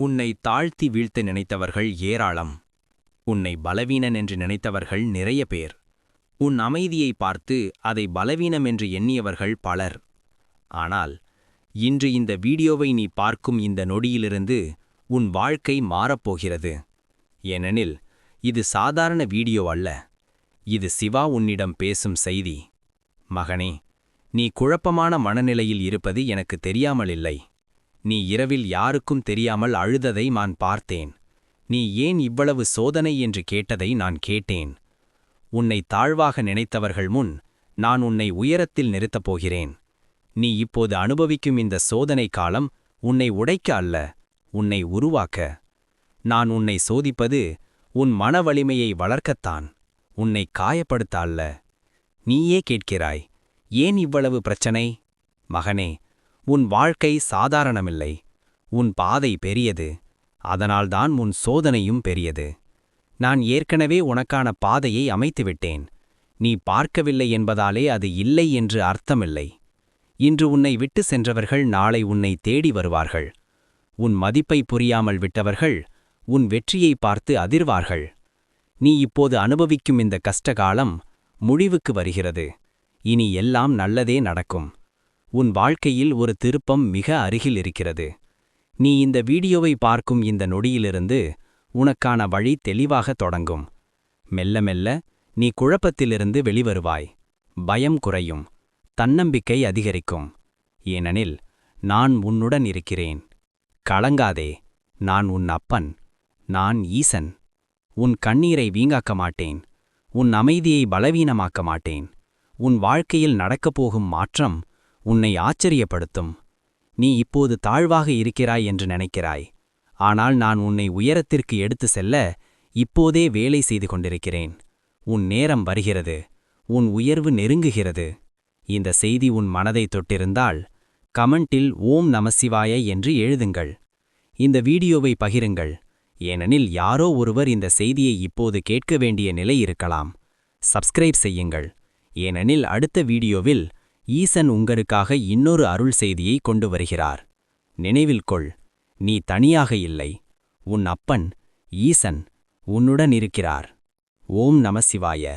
உன்னை தாழ்த்தி வீழ்த்த நினைத்தவர்கள் ஏராளம். உன்னை பலவீனன் என்று நினைத்தவர்கள் நிறைய பேர். உன் அமைதியை பார்த்து அதை பலவீனம் என்று எண்ணியவர்கள் பலர். ஆனால் இன்று இந்த வீடியோவை நீ பார்க்கும் இந்த நொடியிலிருந்து உன் வாழ்க்கை மாறப்போகிறது. ஏனெனில் இது சாதாரண வீடியோ அல்ல. இது சிவா உன்னிடம் பேசும் செய்தி. மகனே, நீ குழப்பமான மனநிலையில் இருப்பது எனக்கு தெரியாமலில்லை. நீ இரவில் யாருக்கும் தெரியாமல் அழுததை நான் பார்த்தேன். நீ ஏன் இவ்வளவு சோதனை என்று கேட்டதை நான் கேட்டேன். உன்னை தாழ்வாக நினைத்தவர்கள் முன் நான் உன்னை உயரத்தில் நிறுத்தப் போகிறேன். நீ இப்போது அனுபவிக்கும் இந்த சோதனை காலம் உன்னை உடைக்க அல்ல, உன்னை உருவாக்க. நான் உன்னை சோதிப்பது உன் மன வலிமையை வளர்க்கத்தான், உன்னை காயப்படுத்த அல்ல. நீயே கேட்கிறாய், ஏன் இவ்வளவு பிரச்சனை? மகனே, உன் வாழ்க்கை சாதாரணமில்லை. உன் பாதை பெரியது. அதனால்தான் உன் சோதனையும் பெரியது. நான் ஏற்கனவே உனக்கான பாதையை அமைத்துவிட்டேன். நீ பார்க்கவில்லை என்பதாலே அது இல்லை என்று அர்த்தமில்லை. இன்று உன்னை விட்டு சென்றவர்கள் நாளை உன்னை தேடி வருவார்கள். உன் மதிப்பை புரியாமல் விட்டவர்கள் உன் வெற்றியை பார்த்து அதிர்வார்கள். நீ இப்போது அனுபவிக்கும் இந்த கஷ்டகாலம் முடிவுக்கு வருகிறது. இனி எல்லாம் நல்லதே நடக்கும். உன் வாழ்க்கையில் ஒரு திருப்பம் மிக அருகில் இருக்கிறது. நீ இந்த வீடியோவை பார்க்கும் இந்த நொடியிலிருந்து உனக்கான வழி தெளிவாக தொடங்கும். மெல்ல மெல்ல நீ குழப்பத்திலிருந்து வெளிவருவாய். பயம் குறையும், தன்னம்பிக்கை அதிகரிக்கும். ஏனெனில் நான் உன்னுடன் இருக்கிறேன். கலங்காதே, நான் உன் அப்பன். நான் ஈசன். உன் கண்ணீரை வீங்காக்க மாட்டேன். உன் அமைதியை பலவீனமாக்க மாட்டேன். உன் வாழ்க்கையில் நடக்கப்போகும் மாற்றம் உன்னை ஆச்சரியப்படுத்தும். நீ இப்போது தாழ்வாக இருக்கிறாய் என்று நினைக்கிறாய். ஆனால் நான் உன்னை உயரத்திற்கு எடுத்து செல்ல இப்போதே வேலை செய்து கொண்டிருக்கிறேன். உன் நேரம் வருகிறது. உன் உயர்வு நெருங்குகிறது. இந்த செய்தி உன் மனதை தொட்டிருந்தால் கமெண்டில் ஓம் நமசிவாய என்று எழுதுங்கள். இந்த வீடியோவை பகிருங்கள். ஏனெனில் யாரோ ஒருவர் இந்த செய்தியை இப்போது கேட்க வேண்டிய நிலை இருக்கலாம். சப்ஸ்கிரைப் செய்யுங்கள். ஏனெனில் அடுத்த வீடியோவில் ஈசன் உங்களுக்காக இன்னொரு அருள் செய்தியை கொண்டு வருகிறார். நினைவில் கொள், நீ தனியாக இல்லை. உன் அப்பன் ஈசன் உன்னுடன் இருக்கிறார். ஓம் நமசிவாய.